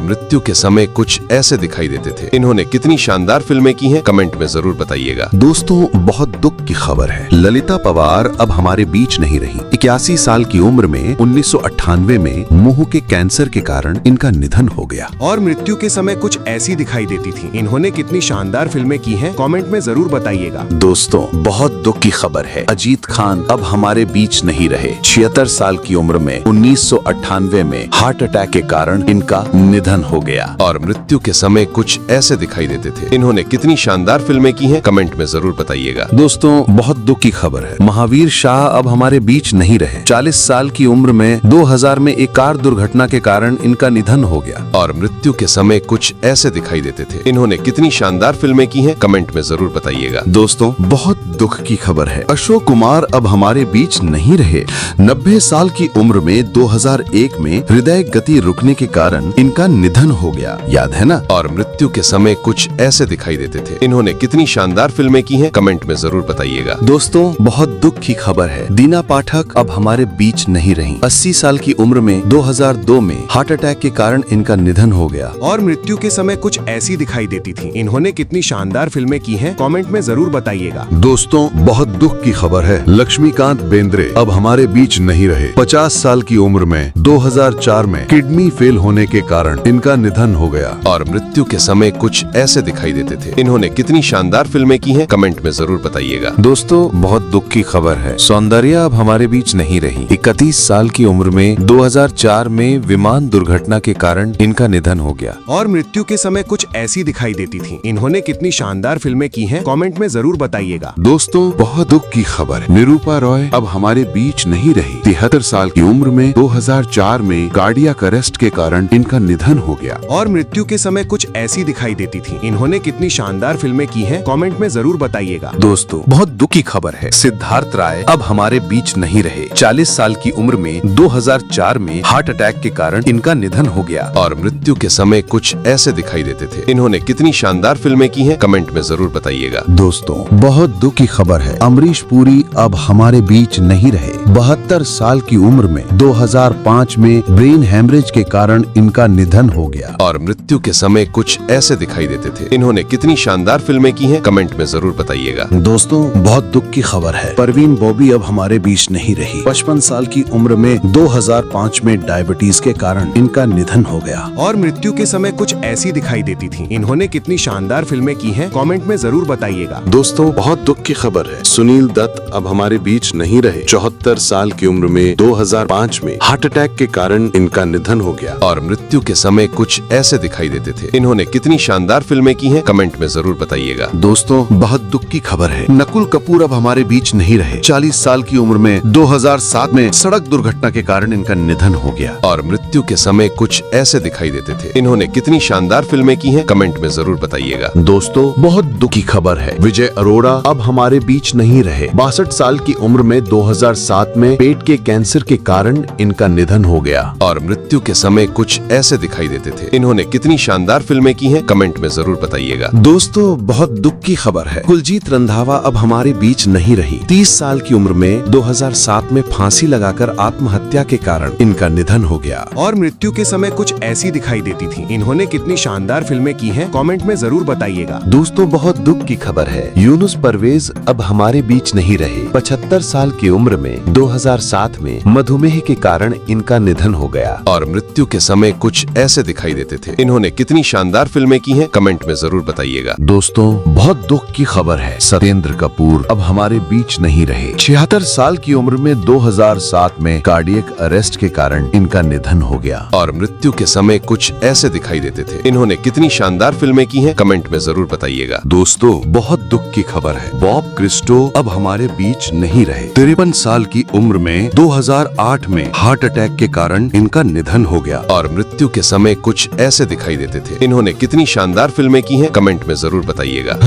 मृत्यु के समय कुछ ऐसे दिखाई देते थे। इन्होंने कितनी शानदार फिल्में की हैं, कमेंट में जरूर बताइएगा। दोस्तों, बहुत दुख की खबर है। ललिता पवार अब हमारे बीच नहीं रही। 81 साल की उम्र में 1998 में मुंह के कैंसर के कारण इनका निधन हो गया और मृत्यु के समय कुछ ऐसी दिखाई देती थी। इन्होंने कितनी शानदार फिल्में की हैं, कमेंट में जरूर बताइएगा। दोस्तों, बहुत दुख की खबर है। अजीत खान अब हमारे बीच नहीं रहे। 76 साल की उम्र में 1998 में हार्ट अटैक के कारण इनका निधन हो गया और मृत्यु के समय कुछ ऐसे दिखाई देते थे। इन्होंने कितनी शानदार फिल्में की हैं, कमेंट में जरूर बताइएगा। दोस्तों, बहुत दुख की खबर है। महावीर शाह अब हमारे बीच नहीं रहे। 40 साल की उम्र में 2000 में एक कार दुर्घटना के कारण इनका निधन हो गया और मृत्यु के समय कुछ ऐसे दिखाई देते थे। इन्होंने कितनी शानदार फिल्में की हैं, कमेंट में जरूर बताइएगा। दोस्तों, बहुत दुख की खबर है। अशोक कुमार अब हमारे बीच नहीं रहे। 90 साल की उम्र में 2001 में हृदय गति रुकने के कारण इनका निधन हो गया, याद है ना? और मृत्यु के समय कुछ ऐसे दिखाई देते थे। इन्होंने कितनी शानदार फिल्में की हैं, कमेंट में जरूर बताइएगा। दोस्तों, बहुत दुख की खबर है। दीना पाठक अब हमारे बीच नहीं रही। 80 साल की उम्र में 2002 में हार्ट अटैक के कारण इनका निधन हो गया और मृत्यु के समय कुछ ऐसी दिखाई देती थी। इन्होंने कितनी शानदार फिल्में की हैं, कमेंट में जरूर बताइएगा। दोस्तों, बहुत दुख की खबर है। लक्ष्मीकांत बेंद्रे अब हमारे बीच नहीं रहे। 50 साल की उम्र में 2004 में किडनी फेल होने के कारण इनका निधन हो गया और मृत्यु के समय कुछ ऐसे दिखाई देते थे। इन्होंने कितनी शानदार फिल्में की हैं, कमेंट में जरूर बताइएगा। दोस्तों, बहुत दुख की खबर है। सौंदर्या अब हमारे बीच नहीं रही। 31 साल की उम्र में 2004 में विमान दुर्घटना के कारण इनका निधन हो गया और मृत्यु के समय कुछ ऐसी दिखाई देती थी। इन्होंने कितनी शानदार फिल्में की हैं, कमेंट में जरूर बताइएगा। दोस्तों, बहुत दुख की खबर है। निरूपा रॉय अब हमारे बीच नहीं रही। 73 साल की उम्र में 2004 में कार्डियक अरेस्ट के कारण इनका निधन हो गया और मृत्यु के समय कुछ ऐसी दिखाई देती थी। इन्होंने कितनी शानदार फिल्में की हैं, कमेंट में जरूर बताइएगा। दोस्तों, बहुत दुख की खबर है। सिद्धार्थ राय अब हमारे बीच नहीं रहे। 40 साल की उम्र में 2004 में हार्ट अटैक के कारण इनका निधन हो गया और मृत्यु के समय कुछ ऐसे दिखाई देते थे। इन्होंने कितनी शानदार फिल्में की हैं, कमेंट में जरूर बताइएगा। दोस्तों, बहुत दुख की खबर है। अमरीश पुरी अब हमारे बीच नहीं रहे। 72 साल की उम्र में 2005 में ब्रेन हेमरेज के कारण इनका निधन हो गया और मृत्यु के समय कुछ ऐसे दिखाई देते थे। इन्होंने कितनी शानदार फिल्में की हैं, कमेंट में जरूर बताइएगा। दोस्तों, बहुत दुख की खबर है। परवीन बॉबी अब हमारे बीच नहीं रही। 55 साल की उम्र में 2005 में डायबिटीज के कारण इनका निधन हो गया और मृत्यु के समय कुछ ऐसी दिखाई देती थी। इन्होंने कितनी शानदार फिल्में की हैं, कमेंट में जरूर बताइएगा। दोस्तों, बहुत दुख की खबर है। सुनील दत्त अब हमारे बीच नहीं रहे। 74 साल की उम्र में 2005 में हार्ट अटैक के कारण इनका निधन हो गया और मृत्यु के समय कुछ ऐसे दिखाई देते थे। इन्होंने कितनी शानदार फिल्में की हैं, कमेंट में जरूर बताइएगा। दोस्तों, बहुत दुख की खबर है। नकुल कपूर अब हमारे बीच नहीं रहे। 40 साल की उम्र में 2007 में सड़क दुर्घटना के कारण इनका निधन हो गया और मृत्यु के समय कुछ ऐसे दिखाई देते थे। इन्होंने कितनी शानदार फिल्में की हैं, कमेंट में जरूर बताइएगा। दोस्तों, बहुत दुख की खबर है। विजय अरोड़ा अब हमारे बीच नहीं रहे। 62 साल की उम्र में 2007 में पेट के कैंसर के कारण इनका निधन हो गया और मृत्यु के समय कुछ ऐसे दिखाई देते थे। इन्होंने कितनी शानदार फिल्में की हैं, कमेंट में जरूर बताइएगा। दोस्तों, बहुत दुख की खबर है। कुलजीत रंधावा अब हमारे बीच नहीं रही। 30 साल की उम्र में 2007 में फांसी लगाकर आत्महत्या के कारण इनका निधन हो गया और मृत्यु के समय कुछ ऐसी दिखाई देती थी। इन्होंने कितनी शानदार फिल्में की हैं, कमेंट में जरूर बताइएगा। दोस्तों, बहुत दुख की खबर है। यूनुस परवेज अब हमारे बीच नहीं रहे। 75 साल की उम्र में 2007 में मधुमेह के कारण इनका निधन हो गया। और मृत्यु के समय कुछ ऐसे दिखाई देते थे। इन्होंने कितनी शानदार फिल्में की हैं, कमेंट में जरूर बताइएगा। दोस्तों, बहुत दुख की खबर है, सत्येंद्र कपूर अब हमारे बीच नहीं रहे। 76 साल की उम्र में 2007 में कार्डियक अरेस्ट के कारण इनका निधन हो गया। और मृत्यु के समय कुछ ऐसे दिखाई देते थे। इन्होंने कितनी शानदार फिल्में की हैं, कमेंट में जरूर बताइएगा। दोस्तों, बहुत दुख की खबर है, बॉब क्रिस्टो अब हमारे बीच नहीं रहे। 53 साल की उम्र में 2008 में हार्ट अटैक के कारण इनका निधन हो गया। और मृत्यु के समय कुछ ऐसे दिखाई देते थे। इन्होंने कितनी शानदार फिल्में की हैं, कमेंट में जरूर बताइएगा।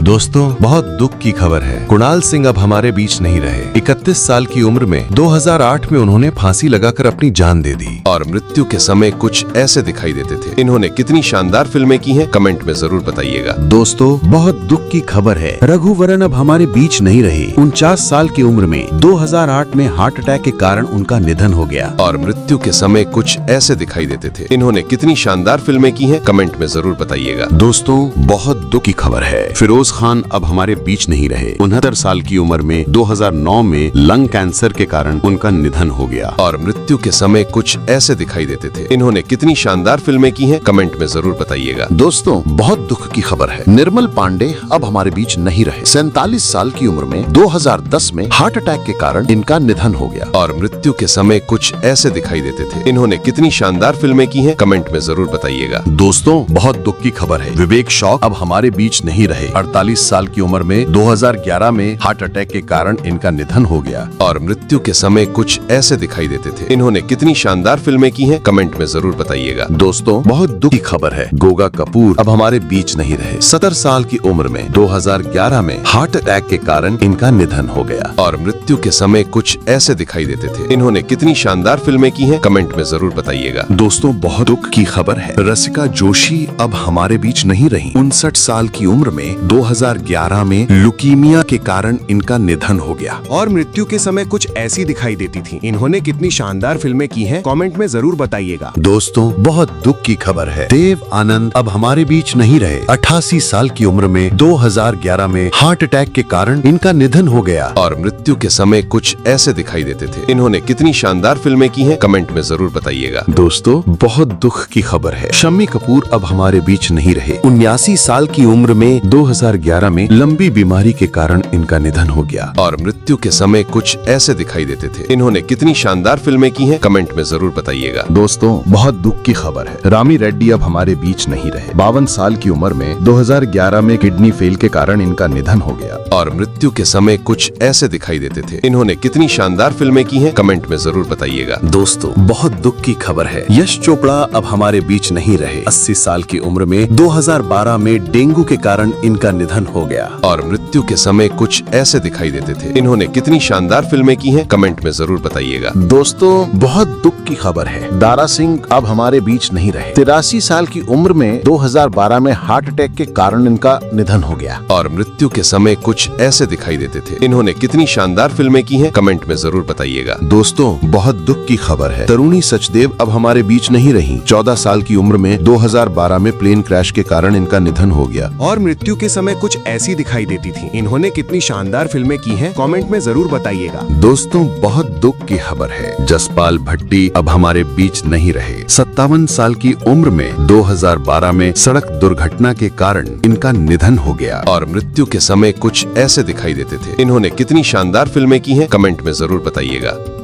दोस्तों, बहुत दुख की खबर है, कुणाल सिंह अब हमारे बीच नहीं रहे। 31 साल की उम्र में 2008 में उन्होंने फांसी लगाकर अपनी जान दे दी। और मृत्यु के समय कुछ ऐसे दिखाई देते थे। इन्होंने कितनी शानदार फिल्में की हैं, कमेंट में जरूर बताइएगा। दोस्तों, बहुत दुख की खबर है, रघुवरन अब हमारे बीच नहीं रहे। 49 साल की उम्र में 2008 में हार्ट अटैक के कारण उनका निधन हो गया। और मृत्यु के समय कुछ ऐसे दिखाई देते थे। इन्होंने कितनी शानदार फिल्में की हैं, कमेंट में जरूर बताइएगा। दोस्तों, बहुत दुख की खबर है, फिरोज खान अब हमारे बीच नहीं रहे। 69 साल की उम्र में 2009 में लंग कैंसर के कारण उनका निधन हो गया। और मृत्यु के समय कुछ ऐसे दिखाई देते थे। इन्होंने कितनी शानदार फिल्में की हैं, कमेंट में जरूर बताइएगा। दोस्तों, बहुत दुख की खबर है, निर्मल पांडे अब हमारे बीच नहीं रहे। 47 साल की उम्र में 2010 में हार्ट अटैक के कारण इनका निधन हो गया। और मृत्यु के समय कुछ ऐसे दिखाई देते थे। इन्होंने कितनी शानदार फिल्में की हैं, कमेंट में जरूर बताइएगा। दोस्तों, बहुत दुख की खबर है, विवेक शौक अब हमारे बीच नहीं रहे। 48 साल की उम्र में 2011 में हार्ट अटैक के कारण इनका निधन हो गया। और मृत्यु के समय कुछ ऐसे दिखाई देते थे। इन्होंने कितनी शानदार फिल्में की हैं, कमेंट में जरूर बताइएगा। दोस्तों, बहुत दुख की खबर है, गोगा कपूर अब हमारे बीच नहीं रहे। 70 साल की उम्र में 2011 में हार्ट अटैक के कारण इनका निधन हो गया। और मृत्यु के समय कुछ ऐसे दिखाई देते थे। इन्होंने कितनी शानदार फिल्में की हैं, कमेंट में जरूर बताइएगा। दोस्तों, बहुत दुख की खबर है, रसिका जोशी अब हमारे बीच नहीं रही। 59 साल की उम्र में 2011 में लुकीमिया के कारण इनका निधन हो गया। और मृत्यु के समय कुछ ऐसी दिखाई देती थी। इन्होंने कितनी शानदार फिल्में की हैं, कमेंट में जरूर बताइएगा। दोस्तों, बहुत दुख की खबर है, देव आनंद अब हमारे बीच नहीं रहे। 88 साल की उम्र में 2011 में हार्ट अटैक के कारण इनका निधन हो गया। और मृत्यु के समय कुछ ऐसे दिखाई देते थे। इन्होंने कितनी शानदार फिल्में की हैं, कमेंट में जरूर बताइएगा। दोस्तों, बहुत दुख की खबर है, शम्मी कपूर अब हमारे बीच नहीं रहे। 79 साल की उम्र में 2011 में लंबी बीमारी के कारण इनका निधन हो गया। और मृत्यु के समय कुछ ऐसे दिखाई देते थे। इन्होंने कितनी शानदार फिल्में की हैं, कमेंट में जरूर बताइएगा। दोस्तों, बहुत दुख की खबर है, रामी रेड्डी अब हमारे बीच नहीं रहे। 52 साल की उम्र में 2011 में किडनी फेल के कारण इनका निधन हो गया। और मृत्यु के समय कुछ ऐसे दिखाई देते थे। इन्होंने कितनी शानदार फिल्में की हैं, कमेंट में जरूर बताइएगा। दोस्तों, बहुत दुख की खबर है, यश चोपड़ा अब हमारे बीच नहीं रहे। 80 साल की उम्र में 2012 में डेंगू के कारण इनका निधन हो गया। और मृत्यु के समय कुछ ऐसे दिखाई देते थे। इन्होंने कितनी शानदार फिल्में की हैं, कमेंट में जरूर बताइएगा। दोस्तों, बहुत दुख की खबर है, दारा सिंह अब हमारे बीच नहीं रहे। 83 साल की उम्र में 2012 में हार्ट अटैक के कारण इनका निधन हो गया। और मृत्यु के समय कुछ ऐसे दिखाई देते थे। इन्होंने कितनी शानदार फिल्में की हैं, कमेंट में जरूर बताइएगा। दोस्तों, बहुत दुख की खबर है, तरुणी सचदेव अब हमारे बीच नहीं रही। 14 साल की उम्र में 2012 में प्लेन क्रैश के कारण इनका निधन हो गया। और मृत्यु के समय कुछ ऐसी दिखाई देती थी। इन्होंने कितनी शानदार फिल्में की हैं, कमेंट में जरूर बताइएगा। दोस्तों, बहुत दुख की खबर है, जसपाल भट्टी अब हमारे बीच नहीं रहे। 57 साल की उम्र में 2012 में सड़क दुर्घटना के कारण इनका निधन हो गया। और मृत्यु के समय कुछ ऐसे दिखाई देते थे। इन्होंने कितनी शानदार फिल्में की हैं, कमेंट में जरूर बताइएगा।